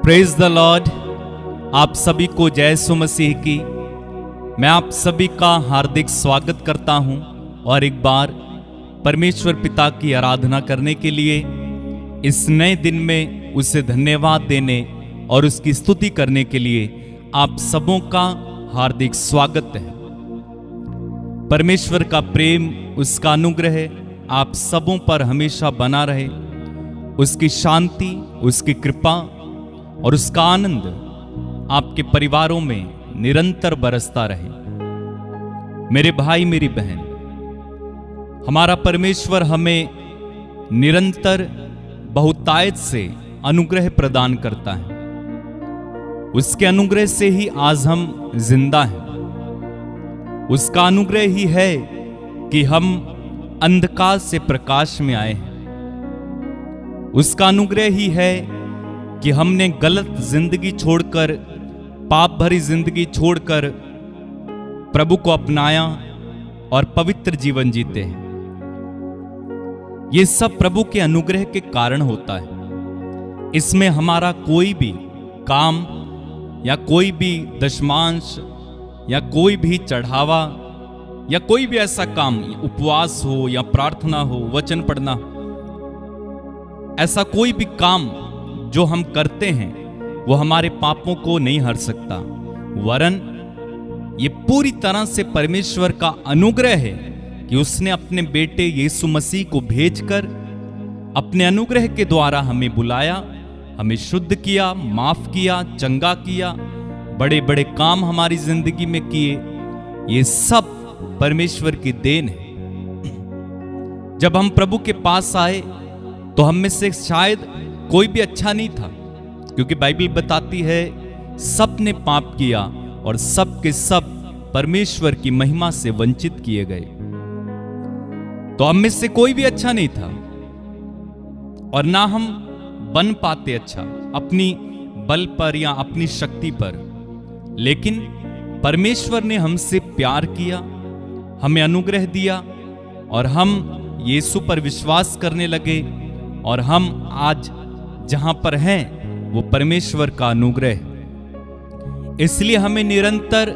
Praise the Lord. आप सभी को जय यीशु मसीह की। मैं आप सभी का हार्दिक स्वागत करता हूं और एक बार परमेश्वर पिता की आराधना करने के लिए इस नए दिन में उसे धन्यवाद देने और उसकी स्तुति करने के लिए आप सबों का हार्दिक स्वागत है। परमेश्वर का प्रेम, उसका अनुग्रह आप सबों पर हमेशा बना रहे। उसकी शांति, उसकी कृपा और उसका आनंद आपके परिवारों में निरंतर बरसता रहे। मेरे भाई, मेरी बहन, हमारा परमेश्वर हमें निरंतर बहुतायत से अनुग्रह प्रदान करता है। उसके अनुग्रह से ही आज हम जिंदा हैं। उसका अनुग्रह ही है कि हम अंधकार से प्रकाश में आए हैं। उसका अनुग्रह ही है कि हमने गलत जिंदगी छोड़कर, पाप भरी जिंदगी छोड़कर प्रभु को अपनाया और पवित्र जीवन जीते हैं। ये सब प्रभु के अनुग्रह के कारण होता है। इसमें हमारा कोई भी काम या कोई भी दशमांश या कोई भी चढ़ावा या कोई भी ऐसा काम, उपवास हो या प्रार्थना हो, वचन पढ़ना, ऐसा कोई भी काम जो हम करते हैं वो हमारे पापों को नहीं हर सकता। वरन ये पूरी तरह से परमेश्वर का अनुग्रह है कि उसने अपने बेटे यीशु मसीह को भेजकर अपने अनुग्रह के द्वारा हमें बुलाया, हमें शुद्ध किया, माफ किया, चंगा किया, बड़े बड़े काम हमारी जिंदगी में किए। ये सब परमेश्वर की देन है। जब हम प्रभु के पास आए तो हम में से शायद कोई भी अच्छा नहीं था, क्योंकि बाइबल बताती है सब ने पाप किया और सब के सब परमेश्वर की महिमा से वंचित किए गए। तो हम में से कोई भी अच्छा नहीं था और ना हम बन पाते अच्छा अपनी बल पर या अपनी शक्ति पर। लेकिन परमेश्वर ने हमसे प्यार किया, हमें अनुग्रह दिया और हम यीशु पर विश्वास करने लगे और हम आज जहां पर हैं वो परमेश्वर का अनुग्रह है। इसलिए हमें निरंतर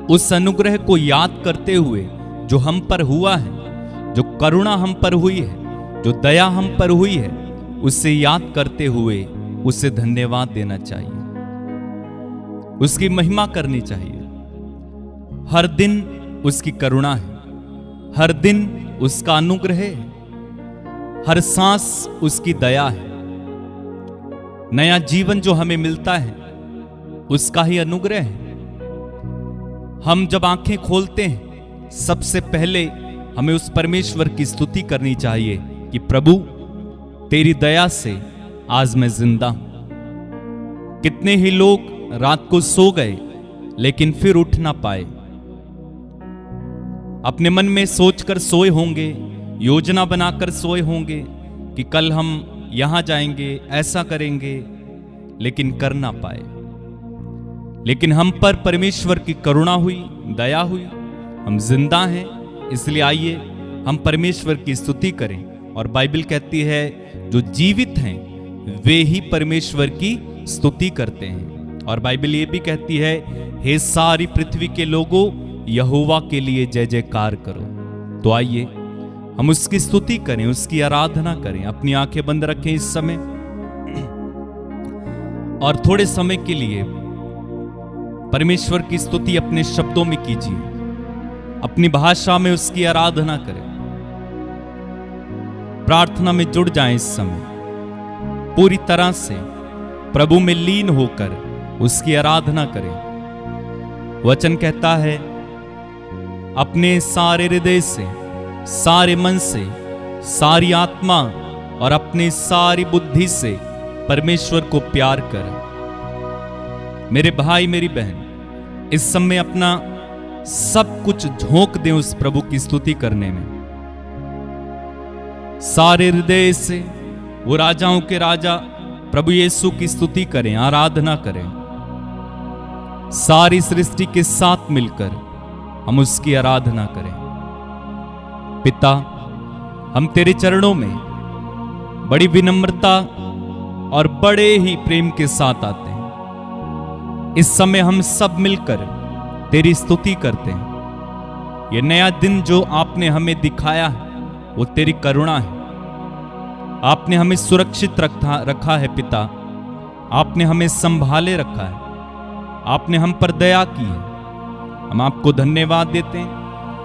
उस अनुग्रह को याद करते हुए जो हम पर हुआ है, जो करुणा हम पर हुई है, जो दया हम पर हुई है, उसे याद करते हुए उसे धन्यवाद देना चाहिए, उसकी महिमा करनी चाहिए। हर दिन उसकी करुणा है, हर दिन उसका अनुग्रह है, हर सांस उसकी दया है। नया जीवन जो हमें मिलता है उसका ही अनुग्रह है। हम जब आंखें खोलते हैं सबसे पहले हमें उस परमेश्वर की स्तुति करनी चाहिए कि प्रभु तेरी दया से आज मैं जिंदा हूं। कितने ही लोग रात को सो गए लेकिन फिर उठ ना पाए। अपने मन में सोचकर सोए होंगे, योजना बनाकर सोए होंगे कि कल हम यहां जाएंगे, ऐसा करेंगे, लेकिन कर ना पाए। लेकिन हम पर परमेश्वर की करुणा हुई, दया हुई, हम जिंदा हैं। इसलिए आइए हम परमेश्वर की स्तुति करें। और बाइबल कहती है जो जीवित हैं वे ही परमेश्वर की स्तुति करते हैं। और बाइबल ये भी कहती है, हे सारी पृथ्वी के लोगों, यहोवा के लिए जय जयकार करो। तो आइए हम उसकी स्तुति करें, उसकी आराधना करें। अपनी आंखें बंद रखें इस समय और थोड़े समय के लिए परमेश्वर की स्तुति अपने शब्दों में कीजिए, अपनी भाषा में उसकी आराधना करें। प्रार्थना में जुड़ जाएं इस समय, पूरी तरह से प्रभु में लीन होकर उसकी आराधना करें। वचन कहता है, अपने सारे हृदय से, सारे मन से, सारी आत्मा और अपनी सारी बुद्धि से परमेश्वर को प्यार कर। मेरे भाई, मेरी बहन, इस समय अपना सब कुछ झोंक दें उस प्रभु की स्तुति करने में। सारे हृदय से वो राजाओं के राजा प्रभु यीशु की स्तुति करें, आराधना करें। सारी सृष्टि के साथ मिलकर हम उसकी आराधना करें। पिता, हम तेरे चरणों में बड़ी विनम्रता और बड़े ही प्रेम के साथ आते हैं। इस समय हम सब मिलकर तेरी स्तुति करते हैं। ये नया दिन जो आपने हमें दिखाया है वो तेरी करुणा है। आपने हमें सुरक्षित रखा है पिता। आपने हमें संभाले रखा है। आपने हम पर दया की है। हम आपको धन्यवाद देते हैं।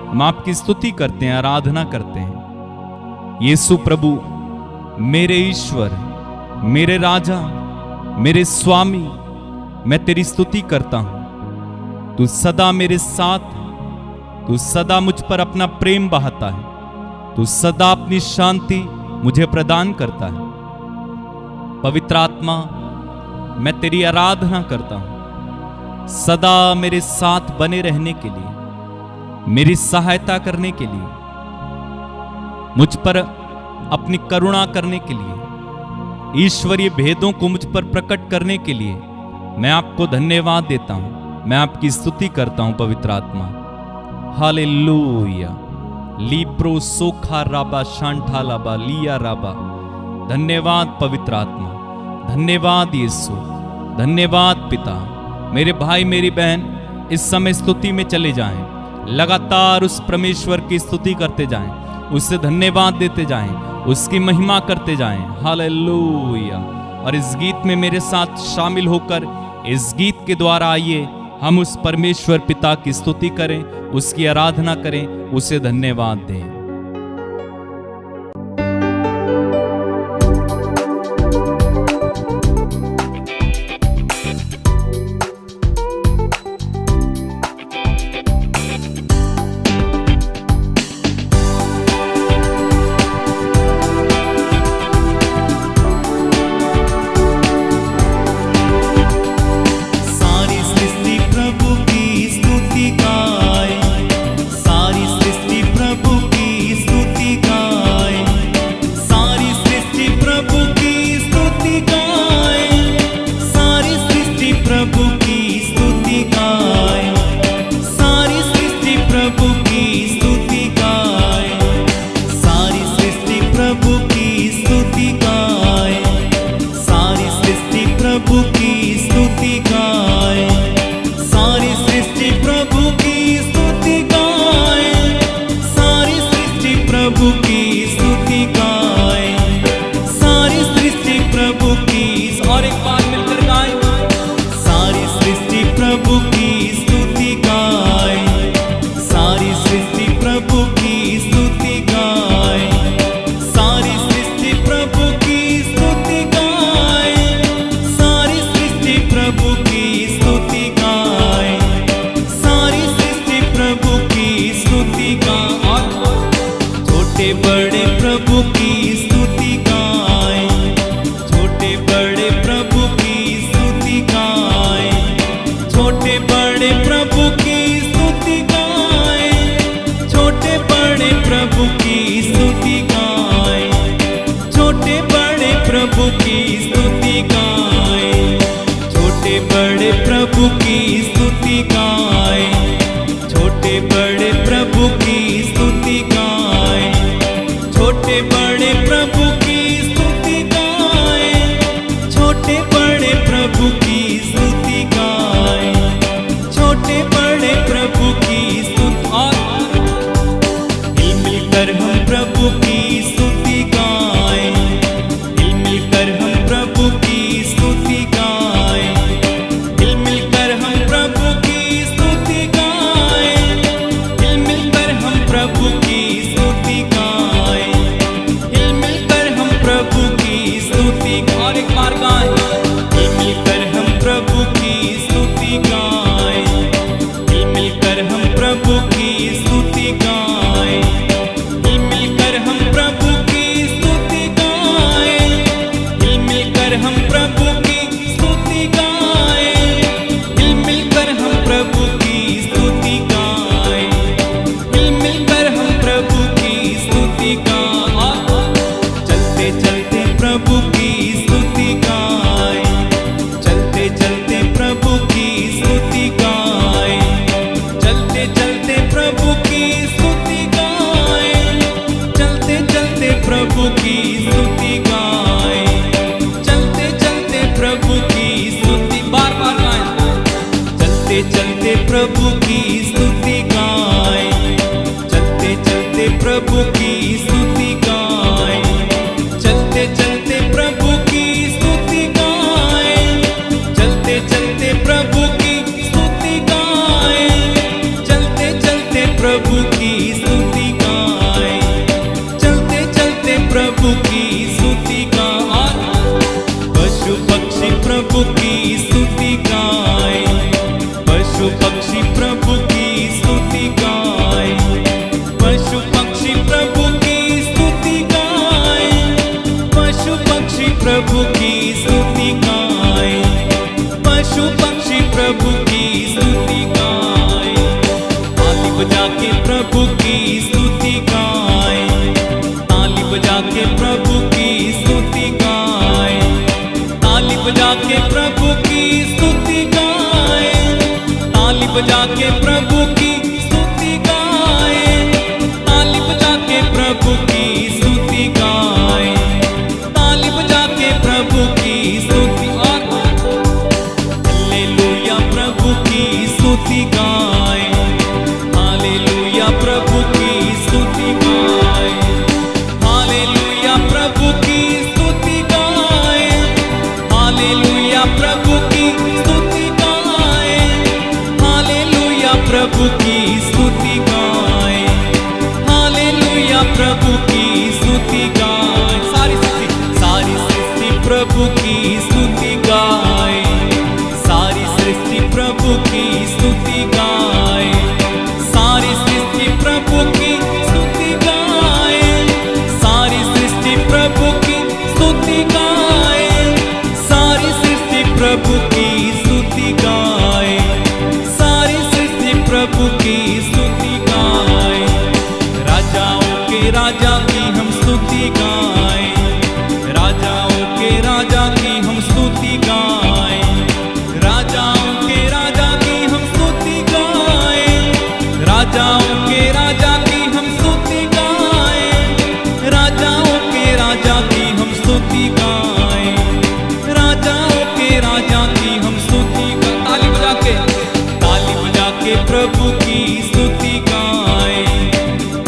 हम आपकी स्तुति करते हैं, आराधना करते हैं। यीशु प्रभु, मेरे ईश्वर, मेरे राजा, मेरे स्वामी, मैं तेरी स्तुति करता हूं। तू सदा मेरे साथ, तू सदा मुझ पर अपना प्रेम बहाता है। तू सदा अपनी शांति मुझे प्रदान करता है। पवित्र आत्मा, मैं तेरी आराधना करता हूं। सदा मेरे साथ बने रहने के लिए, मेरी सहायता करने के लिए, मुझ पर अपनी करुणा करने के लिए, ईश्वरीय भेदों को मुझ पर प्रकट करने के लिए मैं आपको धन्यवाद देता हूं। मैं आपकी स्तुति करता हूं पवित्र आत्मा। हालेलुया। लीप्रो सोखा राबा शांठा लाबा लिया राबा। धन्यवाद पवित्र आत्मा, धन्यवाद यीशु, धन्यवाद पिता। मेरे भाई मेरी बहन इस समय स्तुति में चले जाएं, लगातार उस परमेश्वर की स्तुति करते जाएं, उससे धन्यवाद देते जाएं, उसकी महिमा करते जाएं। हालेलुया। और इस गीत में मेरे साथ शामिल होकर इस गीत के द्वारा आइए हम उस परमेश्वर पिता की स्तुति करें, उसकी आराधना करें, उसे धन्यवाद दें। प्रभु की चलते चलते प्रभु की स्तुति गाएं, चलते चलते प्रभु की स्तुति गाएं, चलते चलते प्रभु की स्तुति गाएं, चलते चलते प्रभु की स्तुति गाएं, चलते चलते प्रभु की स्तुति गाएं, चलते चलते प्रभु की स्तुति गाएं। पशु पक्षी प्रभु की स्तुति गाएं, पशु पक्षी प्रभु की स्तुति गाएं, पशु पक्षी प्रभु की स्तुति गाएं, पशु पक्षी प्रभु की स्तुति गाएं, पशु पक्षी प्रभु की स्तुति गाएं। ताली बजा के प्रभु की स्तुति गाएं, ताली बजा के प्रभु की स्तुति गाएं, ताली बजा के प्रभु की स्तुति गाएं, ताली बजा के प्रभु की स्तुति गाएं, ताली बजा के प्रभु की स्तुति गाएं, ताली बजा के प्रभु की स्तुति। और हालेलुया प्रभु की स्तुति गाएं, हालेलुया प्रभु की स्तुति गाएं, हालेलुया प्रभु की स्तुति गाएं, हालेलुया प्रभु की स्तुति गाएं, हालेलुया प्रभु की स्तुति गाएं, हालेलुया प्रभु की स्तुति गाएं। सारी सृष्टि प्रभु की स्तुति गाएं, सारी सृष्टि प्रभु की स्तुति गाएं, सारी सृष्टि प्रभु की स्तुति गाएं, सारी सृष्टि प्रभु की स्तुति गाएं, सारी सृष्टि प्रभु की स्तुति गाएं, सारी सृष्टि प्रभु की स्तुति गाएं। राजाओं के राजा की हम स्तुति गाएं, राजाओं के राजा की हम स्तुति गाएं, राजाओं के राजा की हम स्तुति गाएं, राजाओं के राजा की हम स्तुति गाएं, राजाओं के राजा की हम स्तुति गाएं, राजाओं के राजा की हम स्तुति गाएं। ताली बजा के प्रभु की स्तुति गाएं,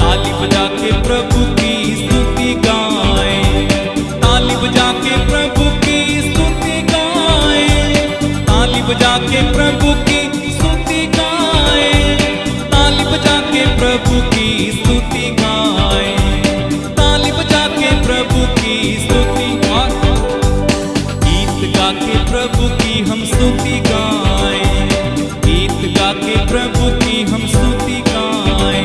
ताली बजा के प्रभु की स्तुति गाएं, ताली बजा के प्रभु की स्तुति गाएं, ताली बजा के प्रभु की स्तुति गाएं, ताली बजा के प्रभु की स्तुति गाएं, ताली बजा के प्रभु की स्तुति। गीत गा के प्रभु की हम स्तुति गाएं, गीत गा के प्रभु की हम स्तुति गाएं,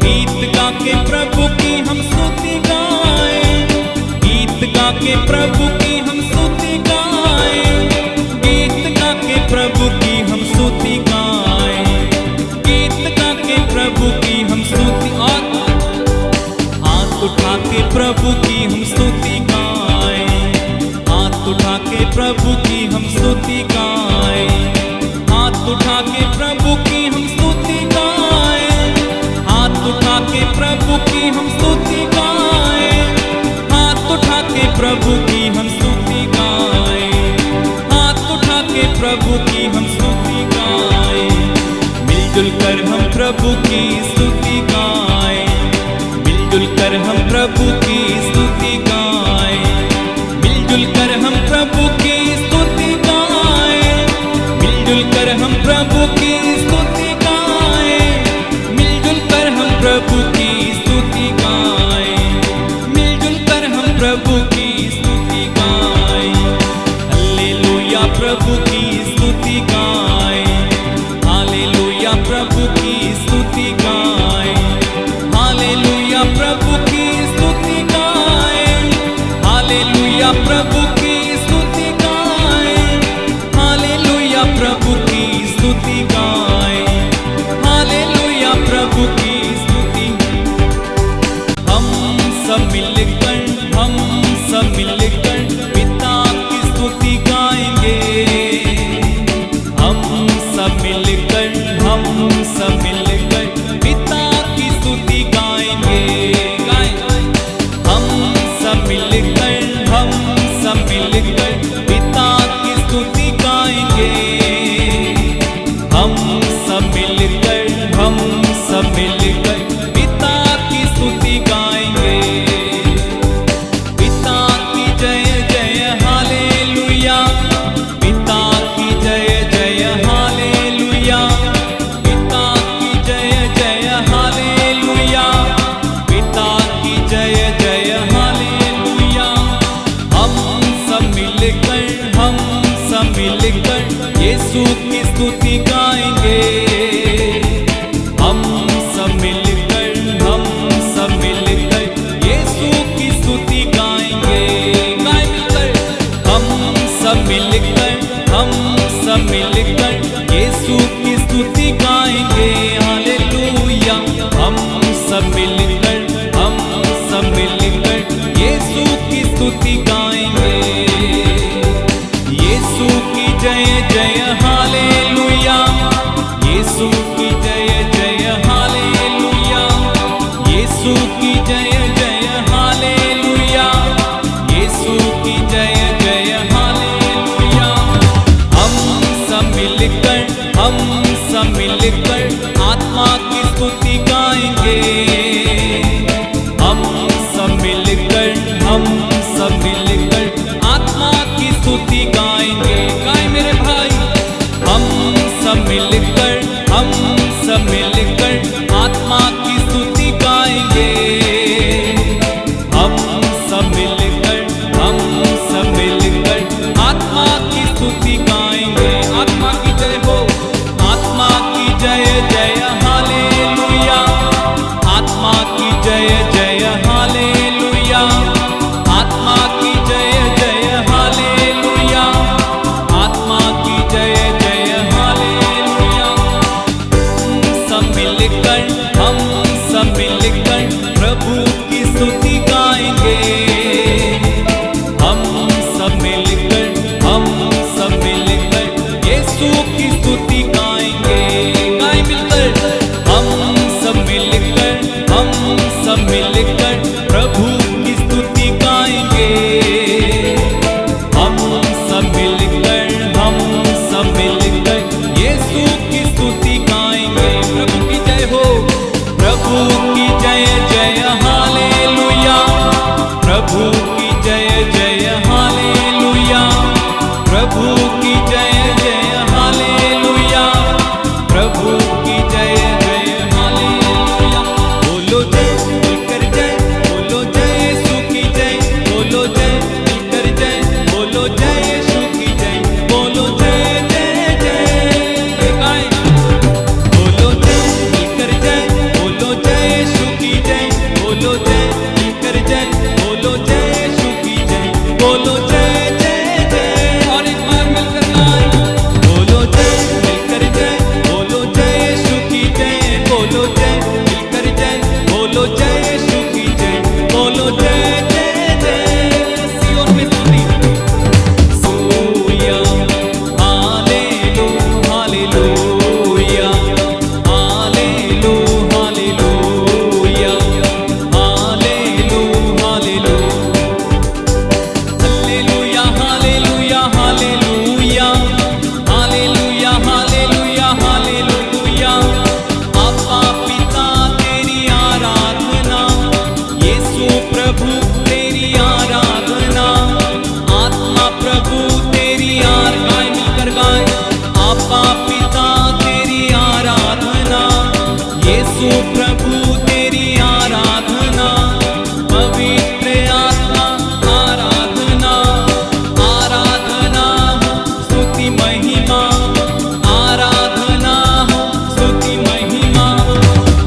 गीत गा के प्रभु की हम स्तुति गाएं, गीत गा के प्रभु की हम स्तुति गाएं, गीत गा के प्रभु की हम स्तुति गाएं, गीत गा के प्रभु की हम स्तुति। और हाथ उठा के प्रभु की हम स्तुति गाएं, हाथ उठा के प्रभु की हम स्तुति गाएं, हाथ उठा के प्रभु की हम स्तुति गाएं, हाथ उठा के प्रभु की हम स्तुति गाएं, हाथ उठा के प्रभु की हम स्तुति गाएं, हाथ उठा के प्रभु की हम स्तुति गाएं। मिलजुल कर हम प्रभु की स्तुति गाएं, मिलजुल कर हम प्रभु की स्तुति गाएं, मिलजुल कर हम प्रभु की स्तुति गाएं, मिलजुल कर हम प्रभु की स्तुति गाएं, मिलजुल कर हम प्रभु की स्तुति गाएं, मिलजुल कर हम प्रभु की स्तुति गाएं। हालेलुया प्रभु की स्तुति गाएं। सब मिलकर यीशु की स्तुति गाएंगे। हम सब मिलकर यीशु की स्तुति गाएंगे। गाए मिलकर हम सब मिलकर यीशु की स्तुति गाएंगे। हालेलुया। हम सब मिलकर यीशु की स्तुति गाएंगे। यीशु की जय जय हालेलुया। यीशु की जय जय हालेलुया। यीशु की जय जय हालेलुया। यीशु की जय जय हालेलुया। हम सब मिलकर आत्मा की स्तुति गाएंगे। हम सब मिलकर आत्मा की स्तुति गाएंगे। गाए मेरे भाई। हम सब मिलकर आत्मा की स्तुति गाएंगे। हम सब मिलकर आत्मा की स्तुति गाएंगे। आत्मा की जय हो। आत्मा की जय जय हालेलुया। आत्मा की जय जय हालेलुया। आत्मा की जय जय हालेलुया। आत्मा की जय जय हालेलुया। हम सब मिलकर प्रभु की स्तुति गाएंगे। हम सब मिलकर यीशु की स्तुति गाएंगे। गाए मिलकर हम सब मिलकर प्रभु की स्तुति गाएंगे। हम सब मिलकर यीशु की स्तुति गाएंगे। प्रभु की जय हो। प्रभु की जय जय हालेलुया। प्रभु की जय जय हालेलुया। प्रभु की जय जय हालेलुया। प्रभु की जय जय हालेलुया। बोलो जय मिलकर जय, बोलो जय यीशु की जय, बोलो जय मिलकर जय, बोलो जय यीशु की जय, बोलो जय जय जय। गाए बोलो जय मिलकर जय, बोलो जय यीशु की जय, बोलो जय मिलकर जय, बोलो जय यीशु की जय, बोलो जय जय जय। और एक बार मिलकर गाए। बोलो जय मिलकर जय, बोलो जय यीशु की जय, बोलो जय मिलकर जय, बोलो जय यीशु की जय, बोलो जय जय जय। सियोन में स्तुति। सूया हालेलू हालेलूया। हालेलू हालेलूया। हालेलू हालेलू। हालेलुया हालेलुया हालेलुया। हालेलुया हालेलुया हालेलुया। आपा पिता तेरी आराधना। यीशु प्रभु तेरी आराधना। आत्मा प्रभु तेरी गाए मिलकर गाए। आपा पिता तेरी आराधना। यीशु प्रभु तेरी आराधना। पवित्र आत्मा आराधना। आराधना स्तुति महिमा। आराधना स्तुति महिमा।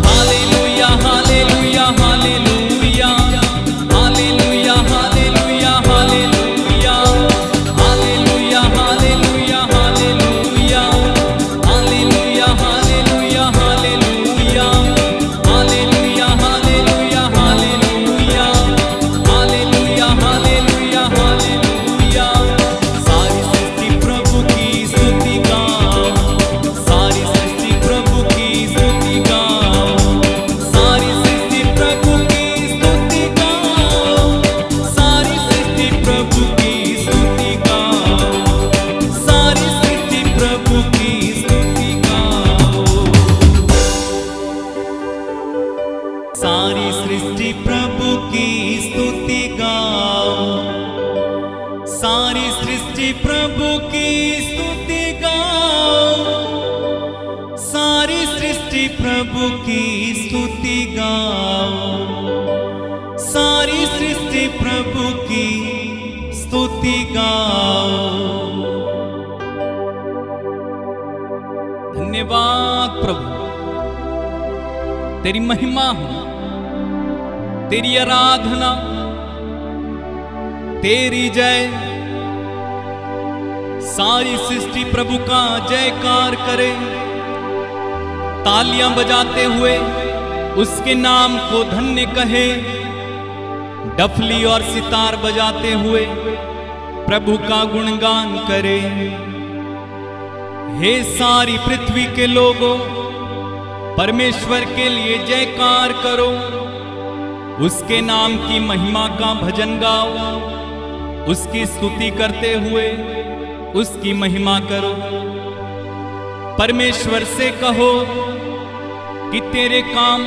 हालेलुया हालेलुया हालेलुया। हालेलुया हालेलुया हालेलुया। हालेलुया हालेलुया हालेलुया। हालेलुया हालेलुया हालेलुया। हालेलुया हालेलुया हालेलुया। हालेलुया हालेलुया हालेलुया। सारी सृष्टि प्रभु की स्तुति गाओ। सारी सृष्टि प्रभु की स्तुति गाओ। सारी सृष्टि प्रभु की स्तुति गाओ। सारी सृष्टि प्रभु की स्तुति गाओ। सारी सृष्टि प्रभु की स्तुति गाओ। सारी सृष्टि प्रभु की स्तुति गाओ। सारी सृष्टि प्रभु की स्तुति गाओ। सारी सृष्टि प्रभु की स्तुति गाओ। सारी सृष्टि प्रभु की स्तुति गाओ। धन्यवाद प्रभु, तेरी महिमा हो, तेरी आराधना, तेरी जय। सारी सृष्टि प्रभु का जयकार करे, तालियां बजाते हुए उसके नाम को धन्य कहे, डफली और सितार बजाते हुए प्रभु का गुणगान करे। हे सारी पृथ्वी के लोगों, परमेश्वर के लिए जयकार करो, उसके नाम की महिमा का भजन गाओ, उसकी स्तुति करते हुए उसकी महिमा करो। परमेश्वर से कहो कि तेरे काम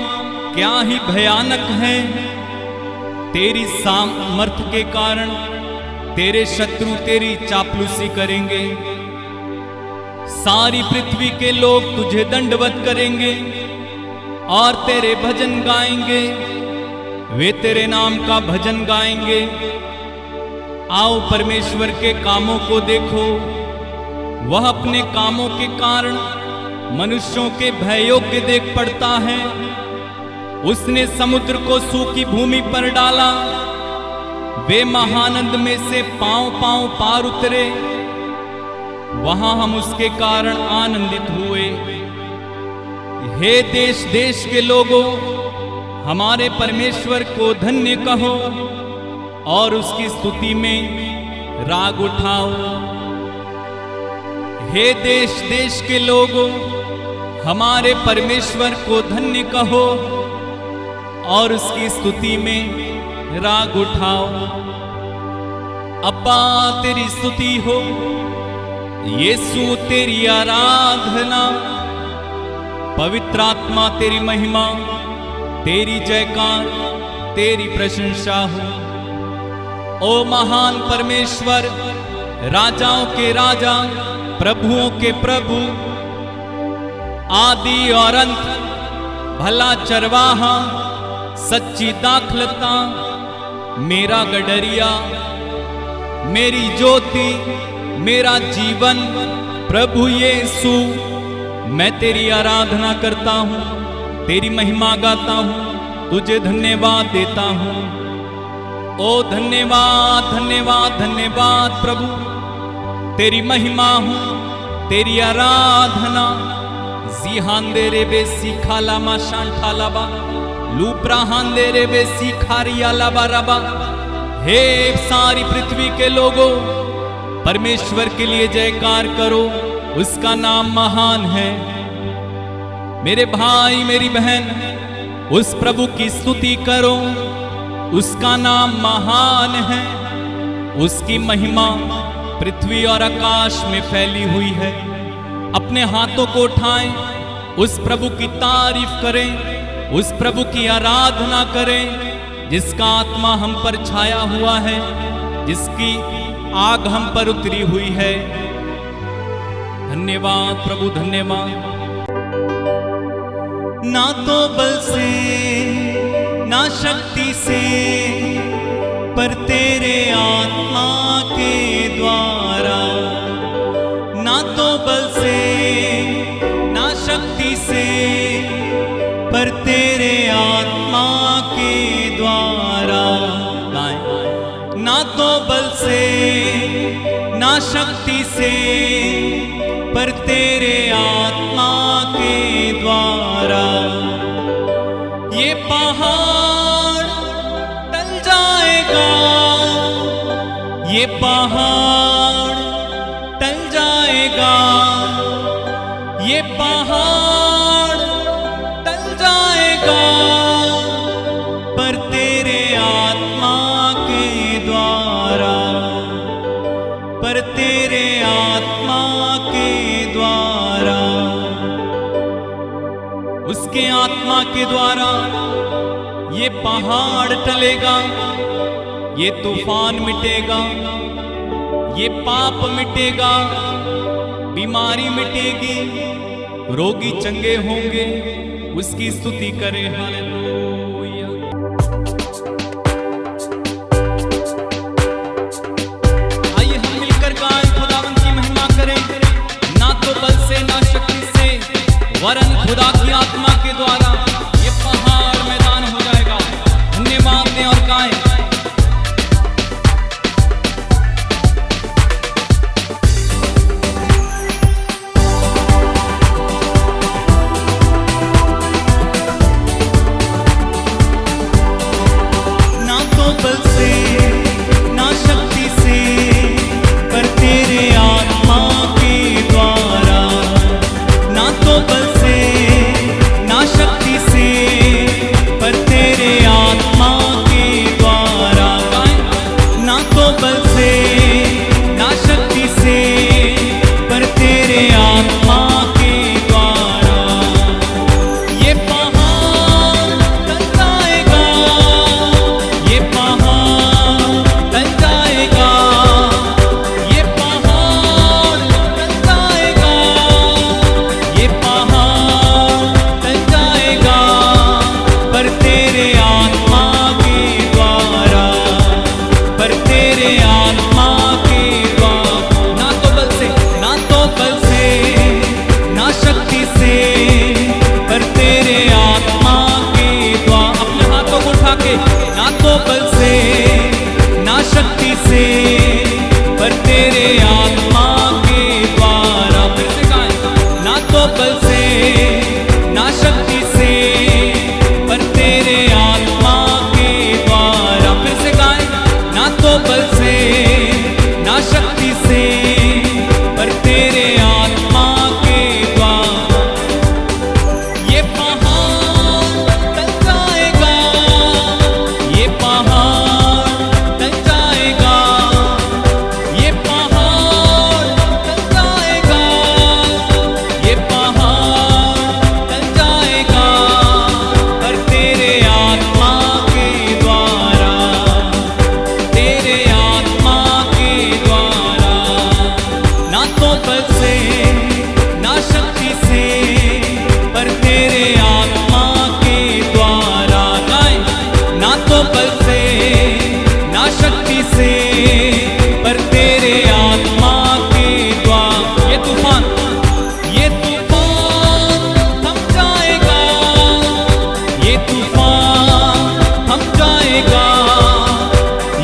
क्या ही भयानक हैं, तेरी सामर्थ्य के कारण तेरे शत्रु तेरी चापलूसी करेंगे। सारी पृथ्वी के लोग तुझे दंडवत करेंगे और तेरे भजन गाएंगे, वे तेरे नाम का भजन गाएंगे। आओ परमेश्वर के कामों को देखो, वह अपने कामों के कारण मनुष्यों के भय योग्य देख पड़ता है। उसने समुद्र को सूखी भूमि पर डाला, वे महानंद में से पांव पांव पार उतरे, वहां हम उसके कारण आनंदित हुए। हे देश देश के लोगों, हमारे परमेश्वर को धन्य कहो और उसकी स्तुति में राग उठाओ। हे देश देश के लोगों, हमारे परमेश्वर को धन्य कहो और उसकी स्तुति में राग उठाओ। अब्बा तेरी स्तुति हो, यीशु तेरी आराधना, पवित्र आत्मा तेरी महिमा, तेरी जयकार, तेरी प्रशंसा हो। ओ महान परमेश्वर, राजाओं के राजा, प्रभुओं के प्रभु, आदि और अंत, भला चरवाहा, सच्ची दाखलता, मेरा गडरिया, मेरी ज्योति, मेरा जीवन, प्रभु यीशु, मैं तेरी आराधना करता हूँ, तेरी महिमा गाता हूँ, तुझे धन्यवाद देता हूँ। ओ धन्यवाद धन्यवाद धन्यवाद प्रभु, तेरी महिमा हो, तेरी आराधना। जिहांदे रे बेसी खाला मा शांठालाबा, लूपरा हांदे रे बेसी खारिया लाबा रबा। हे सारी पृथ्वी के लोगों, परमेश्वर के लिए जयकार करो, उसका नाम महान है। मेरे भाई मेरी बहन, उस प्रभु की स्तुति करो, उसका नाम महान है। उसकी महिमा पृथ्वी और आकाश में फैली हुई है। अपने हाथों को उठाएं, उस प्रभु की तारीफ करें, उस प्रभु की आराधना करें, जिसका आत्मा हम पर छाया हुआ है, जिसकी आग हम पर उतरी हुई है। धन्यवाद प्रभु, धन्यवाद। ना तो बल से ना शक्ति से, पर तेरे आत्मा के द्वारा। ना तो बल से ना शक्ति से, पर तेरे आत्मा के द्वारा। ना तो बल से ना शक्ति से, पर तेरे आत्मा के द्वारा। ये पहाड़ टल जाएगा, ये पहाड़ टल जाएगा, ये पहाड़ टल जाएगा, पर तेरे आत्मा के द्वारा, पर तेरे आत्मा के द्वारा। उसके आत्मा के द्वारा ये पहाड़ टलेगा, ये तूफान मिटेगा, ये पाप मिटेगा, बीमारी मिटेगी, रोगी चंगे होंगे। उसकी स्तुति करें, हालेलुया। आइए हम मिलकर गाएं, खुदावंद की महिमा करें। ना तो बल से ना शक्ति से, बल से ना शक्ति से पर तेरे आत्मा के द्वारा। फिर से गाएं, ना तो बल से ना शक्ति से पर तेरे आत्मा के द्वारा। ये पहाड़ टल जाएगा, ये पहाड़ टल जाएगा, ये पहाड़ टल जाएगा, ये पहाड़ टल जाएगा पर तेरे आत्मा के द्वारा, तेरे आत्मा के द्वारा। ना तो बल से ना शक्ति से पर तेरे आत्मा के द्वारा। गाएं, ना तो बल से ना शक्ति से पर तेरे आत्मा के द्वारा। ये तूफान थम जाएगा, ये तूफान थम जाएगा,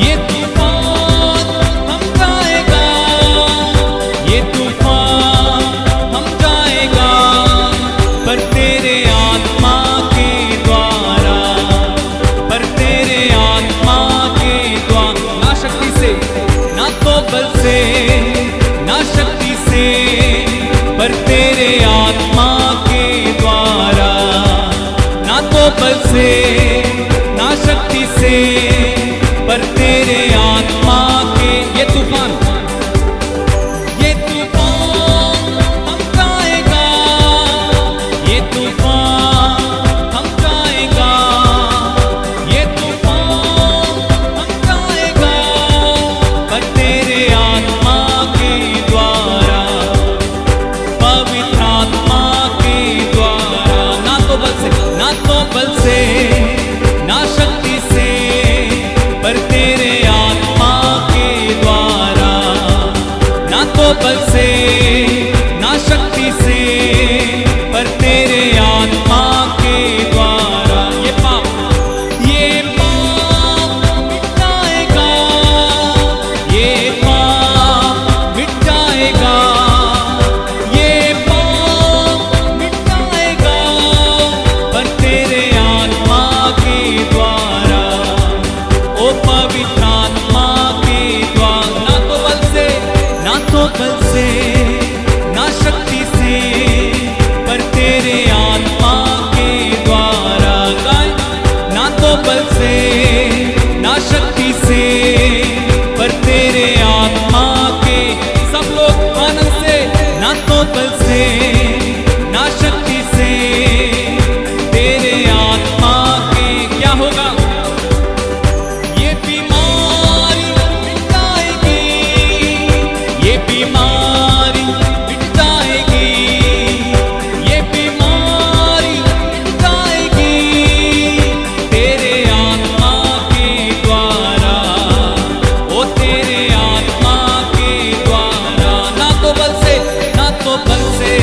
ये तूफान थम जाएगा, ये तूफान थम जाएगा पर तेरे आत्मा के द्वारा, पर तेरे आत्मा के द्वारा। ना शक्ति से ना तो बल से ना शक्ति से पर तेरे आत्मा के द्वारा। ना तो बल से ना शक्ति से पर तेरे आत्मा के। ये तूफान थम जाएगा, ये तूफान थम जाएगा, ये तूफान थम जाएगा पर तेरे आत्मा के द्वारा, पवित्र आत्मा के द्वारा। ना तो बल से ना तो बल से ना शक्ति से पर तेरे आत्मा के द्वारा। ना तो बल से ना शक्ति से पर तेरे आत्मा के द्वारा। ये पाप मिट जाएगा, ये पाप मिट जाएगा, ये पाप मिट जाएगा पर तेरे आत्मा के द्वारा। ओ पवित्र आत्मा के द्वारा। ना तो बल से ना तो बल से ना शक्ति से पर तेरे आत्मा के द्वारा। गाएं, ना तो बल से ना शक्ति से पर तेरे आत्मा के। सब लोग आनंद से, ना तो बल से ना शक्ति से तेरे आत्मा के। क्या होगा? ये बीमारी मिट जाएगी, ये बीमारी मिट जाएगी, ये बीमारी मिट जाएगी तेरे आत्मा के द्वारा। ओ तेरे आत्मा के द्वारा। ना तो बल से ना तो बल से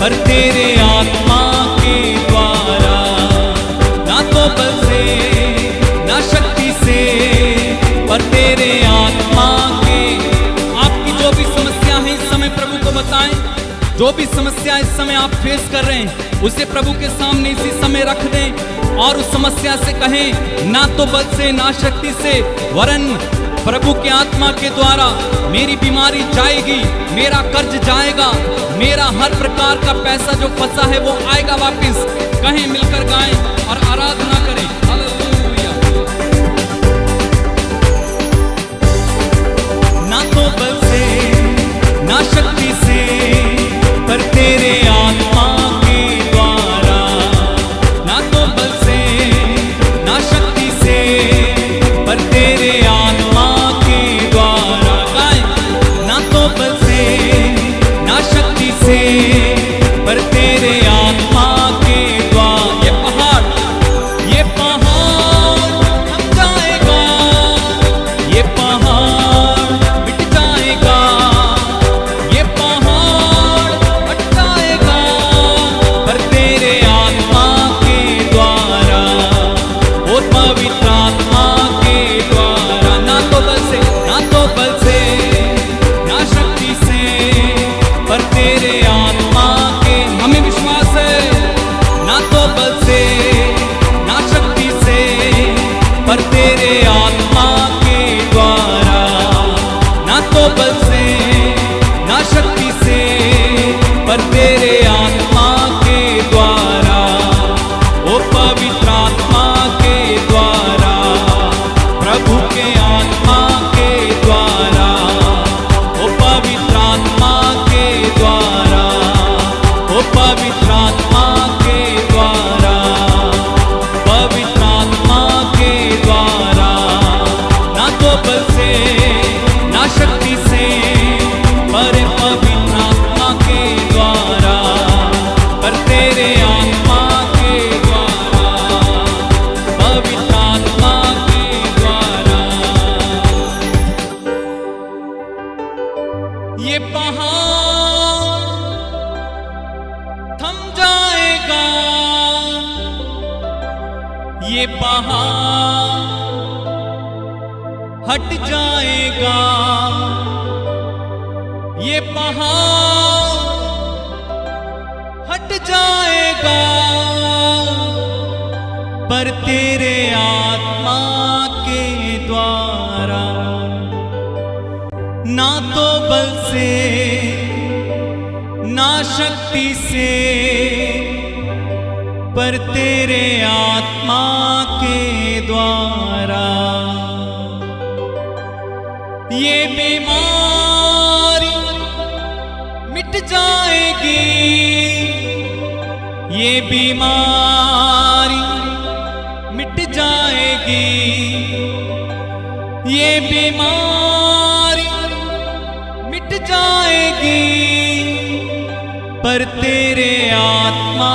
पर तेरे आत्मा के द्वारा, ना तो बल से ना शक्ति से, पर तेरे आत्मा के। आपकी जो भी समस्या है इस समय प्रभु को बताएं। जो भी समस्या इस समय आप फेस कर रहे हैं उसे प्रभु के सामने इसी समय रख दें और उस समस्या से कहें, ना तो बल से ना शक्ति से, वरन प्रभु के आत्मा के द्वारा मेरी बीमारी जाएगी, मेरा कर्ज जाएगा, मेरा हर प्रकार का पैसा जो फंसा है वो आएगा वापस। कहें, मिलकर गाएं और आराधना करें। हालेलुया। ना तो बल से ना शक्ति से, पर तेरे आत्मा के द्वारा, ना तो बल से ना शक्ति से, पर तेरे आत्मा के द्वारा। गाएं, ना तो बल से ना शक्ति से, पर तेरे आत्मा के द्वारा। ये पहाड़ थम जाएगा, ये पहाड़ मिट जाएगा, ये पहाड़ हट जाएगा, पर तेरे आत्मा के द्वारा, और पवित्र आत्मा के द्वारा। ना तो बल से ना शक्ति से, पर तेरे आत्मा के। हमें विश्वास है, ना तो बल से ना शक्ति से, पर तेरे आत्मा के द्वारा, ना तो बल से ना शक्ति से, पर तेरे आत्मा के द्वारा, ओ पवित्र आत्मा के द्वारा, प्रभु के आत्मा के द्वारा, ओ पवित्र आत्मा के द्वारा, ओ पवित्र आत्मा के द्वारा, पवित्र आत्मा के द्वारा। ना तो बल से ना शक्ति से, पर पवित्र आत्मा के द्वारा, पर तेरे आत्मा के द्वारा, पवित्र आत्मा के द्वारा। ये पहाड़ थम जाएगा, ये पहाड़ हट जाएगा, ये पहाड़ हट जाएगा, पर तेरे आत्मा के द्वारा। ना तो बल से ना शक्ति से, पर तेरे आत्मा के द्वारा। ये बीमारी मिट जाएगी, ये बीमारी मिट जाएगी, ये बीमारी मिट जाएगी, पर तेरे आत्मा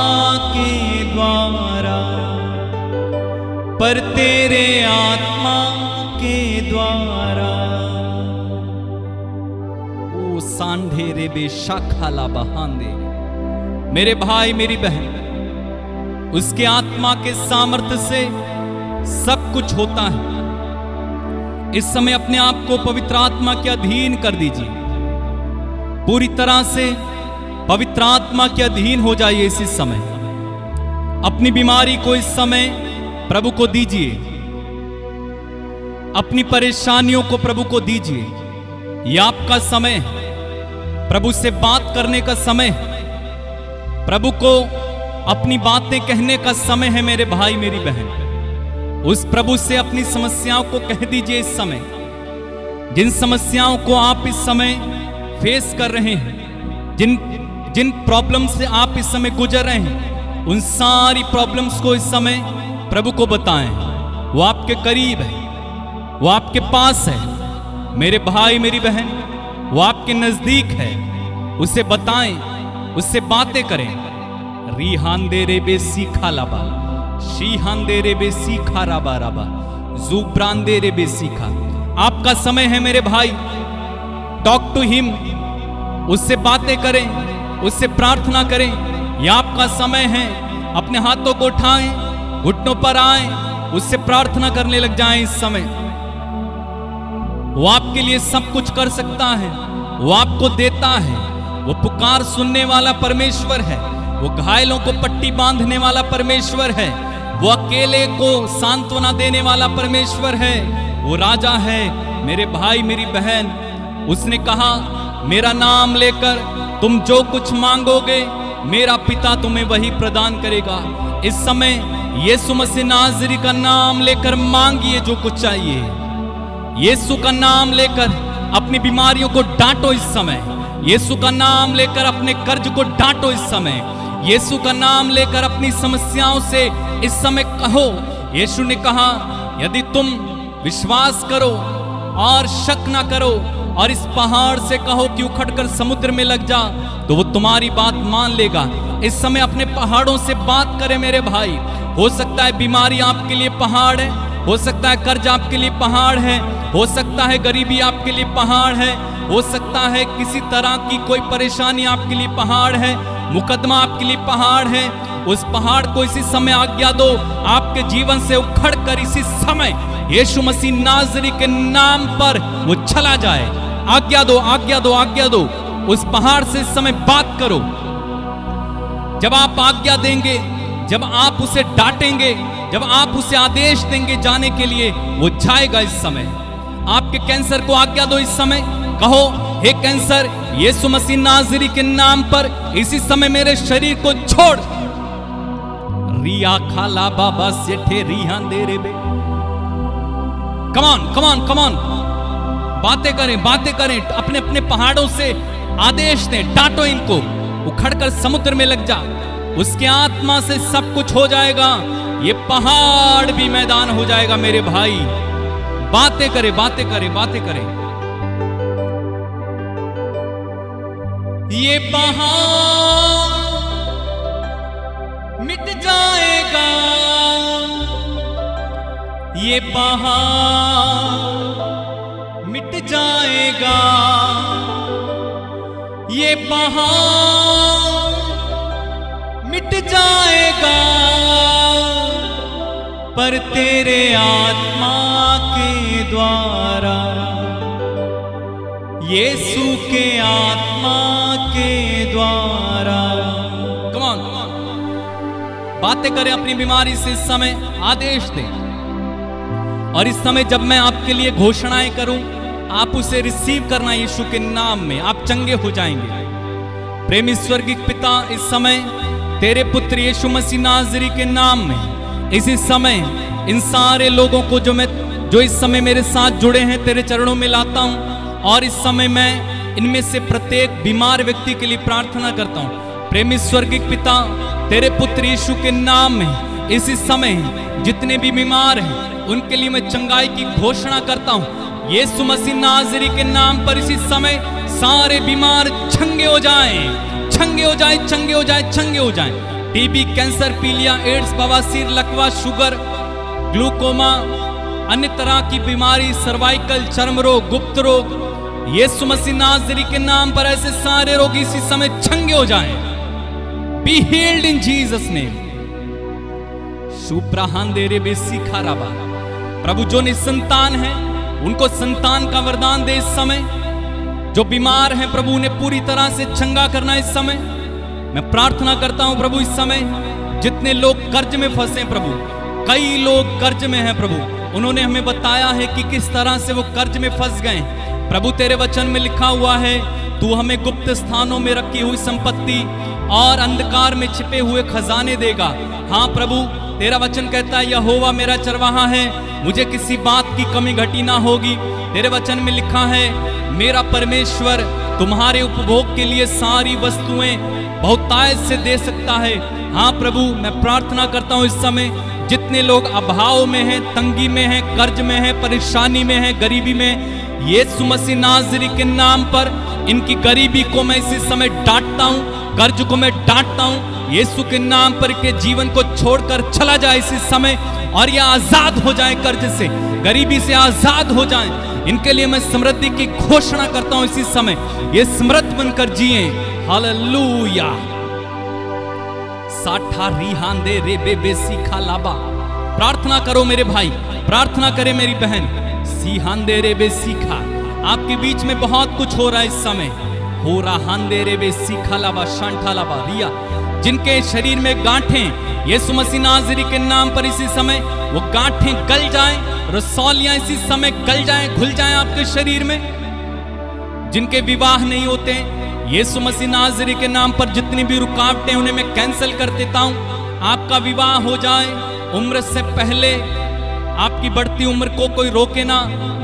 के द्वारा, पर तेरे आत्मा के द्वारा। ओ सांढे रे बेशाखाला बहांदे। मेरे भाई मेरी बहन, उसके आत्मा के सामर्थ्य से सब कुछ होता है। इस समय अपने आप को पवित्र आत्मा के अधीन कर दीजिए, पूरी तरह से पवित्र आत्मा के अधीन हो जाइए। इसी समय अपनी बीमारी को इस समय प्रभु को दीजिए, अपनी परेशानियों को प्रभु को दीजिए। यह आपका समय है, प्रभु से बात करने का समय है, प्रभु को अपनी बातें कहने का समय है। मेरे भाई मेरी बहन, उस प्रभु से अपनी समस्याओं को कह दीजिए। इस समय जिन समस्याओं को आप इस समय फेस कर रहे हैं, जिन प्रॉब्लम से आप इस समय गुजर रहे हैं, उन सारी प्रॉब्लम्स को इस समय प्रभु को बताएं। वो आपके करीब है, वो आपके पास है। मेरे भाई मेरी बहन, वो आपके नजदीक है। उसे बताएं, उससे बातें करें। रीहांदे रे बे सीखा लाबा, शीहांदे रे बे सीखा राबा राबा, जुब्रांदे रे बे सीखा। आपका समय है मेरे भाई, टॉक टू हिम। उससे बातें करें, उससे प्रार्थना करें। यह आपका समय है। अपने हाथों को उठाएं, घुटनों पर आएं, उससे प्रार्थना करने लग जाएं। इस समय वो आपके लिए सब कुछ कर सकता है। वो आपको देता है। वो पुकार सुनने वाला परमेश्वर है। वो घायलों को पट्टी बांधने वाला परमेश्वर है। वो अकेले को सांत्वना देने वाला परमेश्वर है। वो राजा है। मेरे भाई मेरी बहन, उसने कहा मेरा नाम लेकर तुम जो कुछ मांगोगे मेरा पिता तुम्हें वही प्रदान करेगा। इस समय यीशु मसीह नाज़री का नाम लेकर मांगिए जो कुछ चाहिए। यीशु का नाम लेकर अपनी बीमारियों को डांटो इस समय। यीशु का नाम लेकर अपने कर्ज को डांटो इस समय। यीशु का नाम लेकर अपनी समस्याओं से इस समय कहो। यीशु ने कहा यदि तुम विश्वास करो और शक ना करो और इस पहाड़ से कहो कि उखड़कर समुद्र में लग जा, तो वो तुम्हारी बात मान लेगा। इस समय अपने पहाड़ों से बात करें मेरे भाई। हो सकता है बीमारी आपके लिए पहाड़ है, हो सकता है कर्ज आपके लिए पहाड़ है, हो सकता है गरीबी आपके लिए पहाड़ है, हो सकता है किसी तरह की कोई परेशानी आपके लिए पहाड़ है, मुकदमा आपके लिए पहाड़ है। उस पहाड़ को इसी समय आज्ञा दो आपके जीवन से उखड़ कर इसी समय यीशु मसीह नाज़री के नाम पर वो चला जाए। आज्ञा दो, आज्ञा दो, आज्ञा दो। उस पहाड़ से इस समय बात करो। जब आप आज्ञा देंगे, जब आप उसे डांटेंगे, जब आप उसे आदेश देंगे जाने के लिए, वो जाएगा। इस समय आपके कैंसर को आज्ञा दो। इस समय कहो हे कैंसर, यीशु मसीह नाज़री के नाम पर इसी समय मेरे शरीर को छोड़। रिया खाला बाबा से ठे रिहा दे रे बे। कमान कमान कमान, बातें करें, बातें करें। अपने अपने पहाड़ों से आदेश दें, डांटो इनको। उखड़कर समुद्र में लग जा। उसके आत्मा से सब कुछ हो जाएगा। ये पहाड़ भी मैदान हो जाएगा मेरे भाई। बातें करें, बातें करें, बातें करें। ये पहाड़ मिट जाएगा, ये पहाड़ मिट जाएगा, ये पहाड़ मिट जाएगा, पर तेरे आत्मा के द्वारा, यीशु के आत्मा के द्वारा। कम ऑन, बातें करें अपनी बीमारी से। इस समय आदेश दें। और इस समय जब मैं आपके लिए घोषणाएं करूं, आप उसे रिसीव करना यीशु के नाम में। आप चंगे हो जाएंगे। प्रेमी स्वर्गीय पिता, इस समय तेरे पुत्र यीशु मसीह नाज़री के नाम में इसी समय इन सारे लोगों को जो इस समय मेरे साथ जुड़े हैं तेरे चरणों में लाता हूं। और इस समय मैं इनमें से प्रत्येक बीमार व्यक्ति के लिए प्रार्थना करता हूं। प्रेमी स्वर्गीय पिता, तेरे पुत्र यीशु के नाम में इसी समय जितने भी बीमार हैं उनके लिए मैं चंगाई की घोषणा करता हूं। यीशु मसीह नाज़री के नाम पर इसी समय सारे बीमार चंगे हो जाएं, चंगे हो जाएं, चंगे हो जाएं, चंगे हो जाएं। टीबी, कैंसर, पीलिया, एड्स, बवासीर, लकवा, शुगर, ग्लूकोमा, अन्य तरह की बीमारी, सर्वाइकल, चर्म रोग, गुप्त रोग, यीशु मसीह नाज़री के नाम पर ऐसे सारे रोग इसी समय चंगे हो जाएं। Be healed in Jesus name. सुप्राहांदेरे बेसी खाराबा। प्रभु, जो निसंतान है उनको संतान का वरदान दे। इस समय जो बीमार हैं प्रभु, उन्हें पूरी तरह से चंगा करना। इस समय मैं प्रार्थना करता हूं प्रभु, इस समय जितने लोग कर्ज में फंसे प्रभु, कई लोग कर्ज में हैं प्रभु, उन्होंने हमें बताया है कि किस तरह से वो कर्ज में फंस गए। प्रभु, तेरे वचन में लिखा हुआ है, तू हमें गुप्त स्थानों में रखी हुई संपत्ति और अंधकार में छिपे हुए खजाने देगा। हाँ प्रभु, तेरा वचन कहता है यहोवा मेरा चरवाहा है, मुझे किसी बात की कमी घटी ना होगी। तेरे वचन में लिखा है, मेरा परमेश्वर तुम्हारे उपभोग के लिए सारी वस्तुएं बहुतायत से दे सकता है। हाँ प्रभु, मैं प्रार्थना करता हूँ इस समय जितने लोग अभाव में हैं, तंगी में हैं, कर्ज में हैं, परेशानी में हैं, गरीबी में, यीशु मसीह नाज़री के नाम पर इनकी गरीबी को मैं इसी समय डांटता हूँ, कर्ज को मैं डांटता हूँ। यीशु के नाम पर के जीवन को छोड़कर चला जाए इसी समय, और ये आजाद हो जाए, कर्ज से, गरीबी से आजाद हो जाए। इनके लिए मैं समृद्धि की घोषणा करता हूँ इसी समय। ये समृद्ध बनकर जिए। हालेलुया। साठा रिहान दे रे बेबे सीखा लाबा। प्रार्थना करो मेरे भाई, प्रार्थना करे मेरी बहन। सीहान दे रे बे सीखा। आपके बीच में बहुत कुछ हो रहा है इस समय। हो रहा दे रे बे सीखा लाबा शांठा लाबा रिया। जिनके शरीर में गांठें, यीशु मसीह नाज़री के नाम पर इसी समय वो गांठें गल जाएं, रसौलियां इसी समय गल जाएं, घुल जाएं आपके शरीर में। जिनके विवाह नहीं होते, यीशु मसीह नाज़री के नाम पर जितनी भी रुकावटें उन्हें मैं कैंसिल कर देता हूं। आपका विवाह हो जाए उम्र से पहले। आपकी बढ़ती उम्र को कोई रोके ना,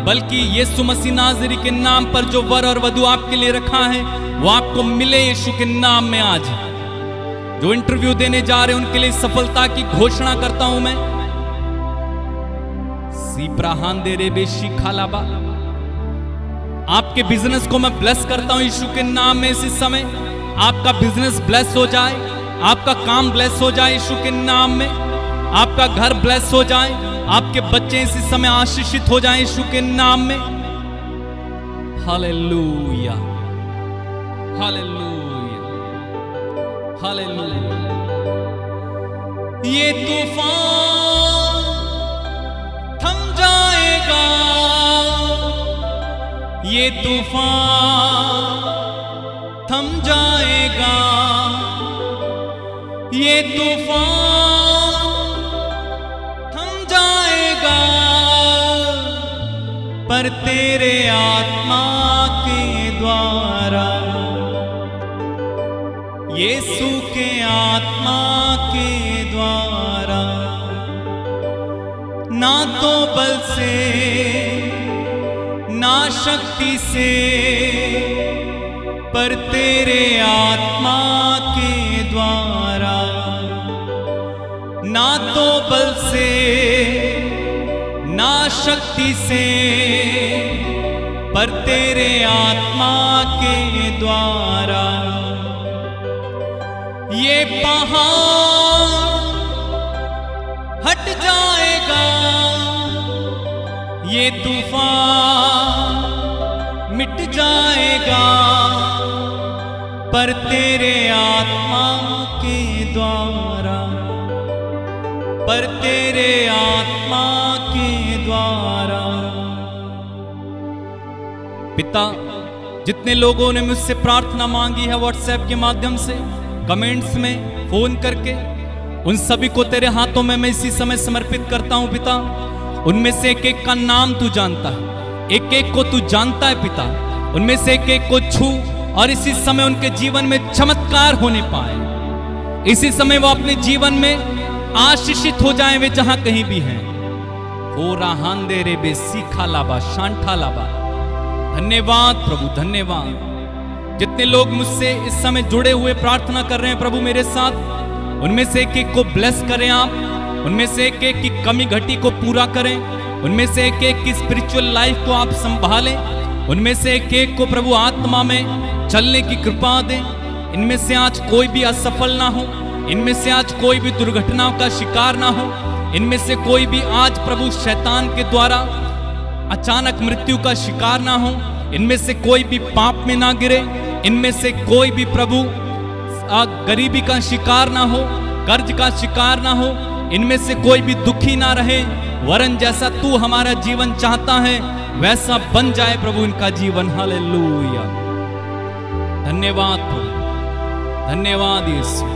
बल्कि यीशु मसीह नाज़री के नाम पर जो वर और वधु आपके लिए रखा है वो आपको मिले यीशु के नाम में। आज जो इंटरव्यू देने जा रहे हैं उनके लिए सफलता की घोषणा करता हूं मैं। सीप्राहान दे रे बेशी खालाबा। आपके बिजनेस को मैं ब्लेस करता हूं यीशु के नाम में। इस समय आपका बिजनेस ब्लेस हो जाए, आपका काम ब्लेस हो जाए यीशु के नाम में। आपका घर ब्लेस हो जाए, आपके बच्चे इसी समय आशीषित हो जाएं यीशु के नाम में। हालेलुया, हालेलुया, हालेलुया। ये तूफान थम जाएगा, ये तूफान थम जाएगा, ये तूफान थम जाएगा, पर तेरे आत्मा के द्वारा, यीशु के आत्मा के द्वारा। ना तो बल से ना शक्ति से, पर तेरे आत्मा के द्वारा। ना तो बल से ना शक्ति से, पर तेरे आत्मा के द्वारा। ये पहाड़ हट जाएगा, ये तूफान मिट जाएगा, पर तेरे आत्मा के द्वारा, पर तेरे आत्मा के द्वारा। पिता, जितने लोगों ने मुझसे प्रार्थना मांगी है व्हाट्सएप के माध्यम से, कमेंट्स में, फोन करके, उन सभी को तेरे हाथों में मैं इसी समय समर्पित करता हूं पिता। उनमें से एक एक का नाम तू जानता है, एक एक को तू जानता है पिता। उनमें से एक एक को छू और इसी समय उनके जीवन में चमत्कार होने पाए। इसी समय वो अपने जीवन में आशीषित हो जाएं वे जहां कहीं भी हैं। हो राहान दे रे बे सीखा लाबा शांठा लाबा। धन्यवाद प्रभु, धन्यवाद। जितने लोग मुझसे इस समय जुड़े हुए प्रार्थना कर रहे हैं प्रभु मेरे साथ, उनमें से एक एक को ब्लेस करें आप। उनमें से एक एक की कमी घटी को पूरा करें। उनमें से एक एक की स्पिरिचुअल लाइफ को आप संभालें। उनमें से एक एक को प्रभु आत्मा में चलने की कृपा दें। इनमें से आज कोई भी असफल ना हो, इनमें से आज कोई भी दुर्घटनाओं का शिकार ना हो, इनमें से कोई भी आज प्रभु शैतान के द्वारा अचानक मृत्यु का शिकार ना हो, इनमें से कोई भी पाप में ना गिरे, इनमें से कोई भी प्रभु गरीबी का शिकार ना हो, कर्ज का शिकार ना हो, इनमें से कोई भी दुखी ना रहे, वरन जैसा तू हमारा जीवन चाहता है वैसा बन जाए प्रभु इनका जीवन। हालेलुया। धन्यवाद प्रभु, धन्यवाद यीशु,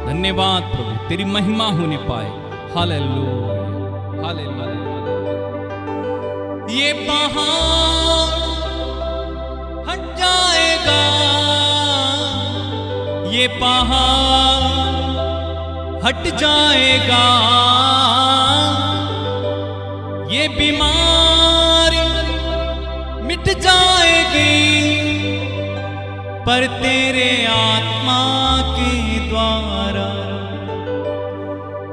धन्यवाद प्रभु, तेरी महिमा होने पाए। Hallelujah, hallelujah. ये पहाड़ हट जाएगा, ये पहाड़ हट जाएगा, ये बीमारी मिट जाएगी, पर तेरे आत्मा के द्वारा,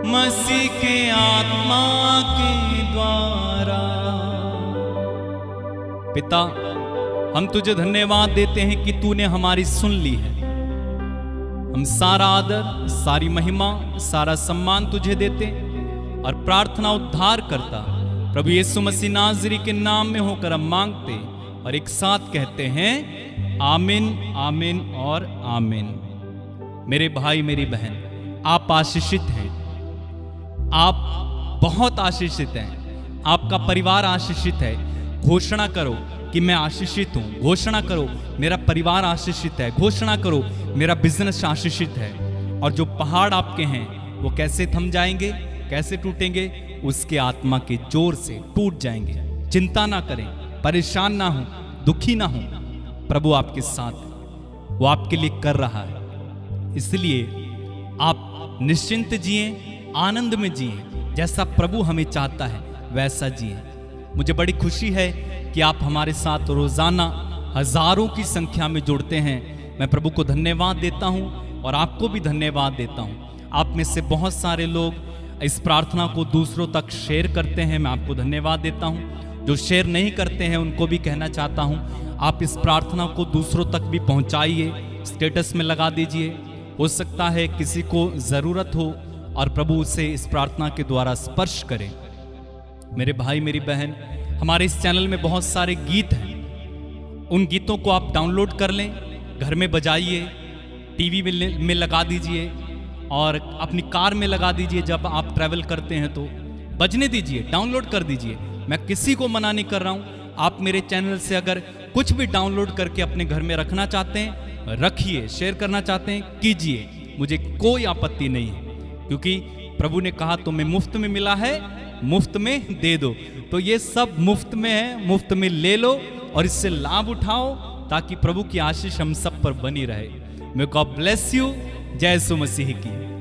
मसीह के आत्मा के द्वारा। पिता, हम तुझे धन्यवाद देते हैं कि तूने हमारी सुन ली है। हम सारा आदर, सारी महिमा, सारा सम्मान तुझे देते और प्रार्थना उद्धार करता प्रभु यीशु मसीह नाज़री के नाम में होकर हम मांगते और एक साथ कहते हैं आमीन, आमीन और आमीन। मेरे भाई मेरी बहन, आप आशीषित हैं, आप बहुत आशीषित हैं, आपका परिवार आशीषित है। घोषणा करो कि मैं आशीषित हूं। घोषणा करो मेरा परिवार आशीषित है। घोषणा करो मेरा बिजनेस आशीषित है। और जो पहाड़ आपके हैं वो कैसे थम जाएंगे, कैसे टूटेंगे? उसके आत्मा के जोर से टूट जाएंगे। चिंता ना करें, परेशान ना हो, दुखी ना हो। प्रभु आपके साथ है, वो आपके लिए कर रहा है। इसलिए आप निश्चिंत जिए, आनंद में जिए। जैसा प्रभु हमें चाहता है वैसा जिए। मुझे बड़ी खुशी है कि आप हमारे साथ रोजाना हजारों की संख्या में जुड़ते हैं। मैं प्रभु को धन्यवाद देता हूं और आपको भी धन्यवाद देता हूं। आप में से बहुत सारे लोग इस प्रार्थना को दूसरों तक शेयर करते हैं। मैं आपको धन्यवाद देता हूं। जो शेयर नहीं करते हैं उनको भी कहना चाहता हूं, आप इस प्रार्थना को दूसरों तक भी पहुंचाइए, स्टेटस में लगा दीजिए। हो सकता है किसी को ज़रूरत हो और प्रभु उसे इस प्रार्थना के द्वारा स्पर्श करे। मेरे भाई मेरी बहन, हमारे इस चैनल में बहुत सारे गीत हैं। उन गीतों को आप डाउनलोड कर लें, घर में बजाइए, टीवी में लगा दीजिए और अपनी कार में लगा दीजिए। जब आप ट्रैवल करते हैं तो बजने दीजिए, डाउनलोड कर दीजिए। मैं किसी को मना नहीं कर रहा हूँ। आप मेरे चैनल से अगर कुछ भी डाउनलोड करके अपने घर में रखना चाहते हैं रखिए, शेयर करना चाहते हैं कीजिए, मुझे कोई आपत्ति नहीं है। क्योंकि प्रभु ने कहा तुम्हें मुफ्त में मिला है, मुफ्त में दे दो। तो ये सब मुफ्त में है, मुफ्त में ले लो और इससे लाभ उठाओ ताकि प्रभु की आशीष हम सब पर बनी रहे। May God bless you. जय यीशु मसीह की।